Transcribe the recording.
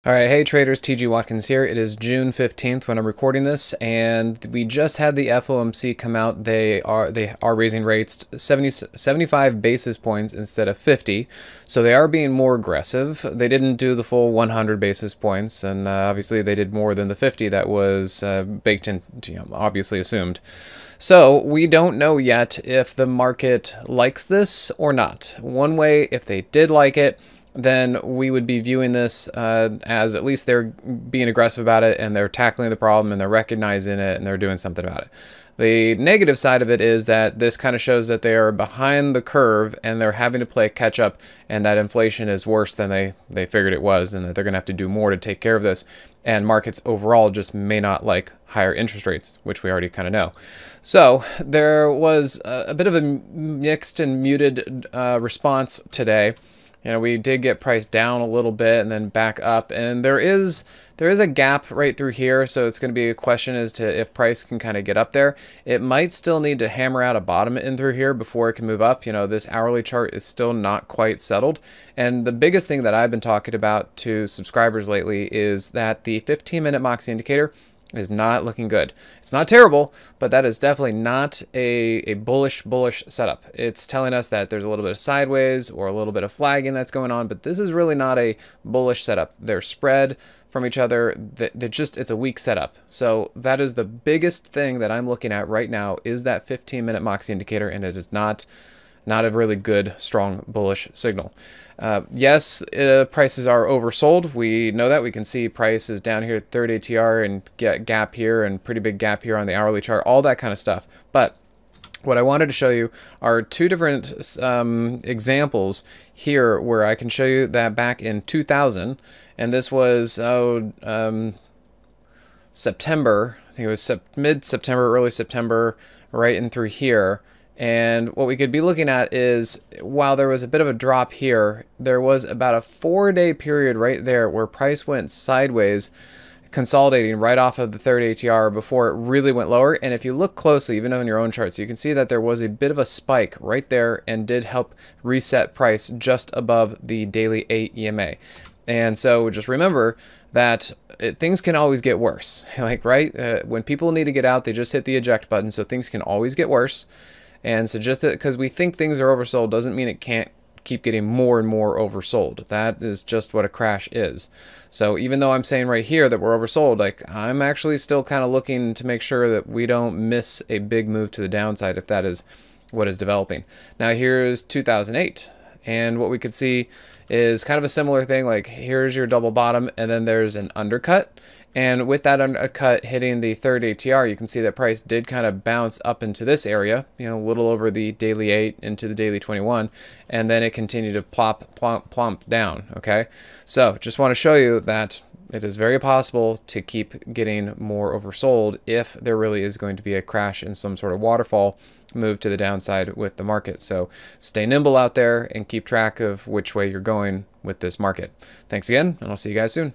All right, hey traders, TG Watkins here. It is June 15th when I'm recording this, and we just had the FOMC come out. They are raising rates 75 basis points instead of 50, so they are being more aggressive. They didn't do the full 100 basis points, and obviously they did more than the 50 that was baked in, obviously assumed. So we don't know yet if the market likes this or not. One way, if they did like it, then we would be viewing this as at least they're being aggressive about it and they're tackling the problem and they're recognizing it and they're doing something about it. The negative side of it is that this kind of shows that they are behind the curve and they're having to play catch up, and that inflation is worse than they figured it was, and that they're going to have to do more to take care of this. And markets overall just may not like higher interest rates, which we already kind of know. So there was a bit of a mixed and muted response today. We did get priced down a little bit and then back up, and there is a gap right through here, so it's going to be a question as to if price can kind of get up there. It might still need to hammer out a bottom in through here before it can move up. This hourly chart is still not quite settled, and the biggest thing that I've been talking about to subscribers lately is that the 15-minute Moxie indicator is not looking good. It's not terrible, but that is definitely not a bullish setup. It's telling us that there's a little bit of sideways or a little bit of flagging that's going on, but this is really not a bullish setup. They're spread from each other. It's a weak setup. So that is the biggest thing that I'm looking at right now, is that 15-minute Moxie indicator, and it is not a really good, strong, bullish signal. Yes, prices are oversold. We know that. We can see prices down here at 30 ATR and gap here and pretty big gap here on the hourly chart, all that kind of stuff. But what I wanted to show you are two different examples here where I can show you that back in 2000, and this was September. I think it was mid-September, early September, right in through here. And what we could be looking at is, while there was a bit of a drop here, there was about a 4-day period right there where price went sideways, consolidating right off of the 30 ATR before it really went lower. And if you look closely, even on your own charts, you can see that there was a bit of a spike right there and did help reset price just above the daily 8 EMA. And so just remember that things can always get worse. When people need to get out, they just hit the eject button. So things can always get worse. And so just because we think things are oversold doesn't mean it can't keep getting more and more oversold. That is just what a crash is. So even though I'm saying right here that we're oversold, I'm actually still kind of looking to make sure that we don't miss a big move to the downside if that is what is developing. Now here's 2008. And what we could see is kind of a similar thing. Here's your double bottom, and then there's an undercut. And with that undercut hitting the 30 ATR, you can see that price did kind of bounce up into this area, a little over the daily 8 into the daily 21, and then it continued to plump down, okay? So just want to show you that it is very possible to keep getting more oversold if there really is going to be a crash in some sort of waterfall move to the downside with the market. So stay nimble out there and keep track of which way you're going with this market. Thanks again, and I'll see you guys soon.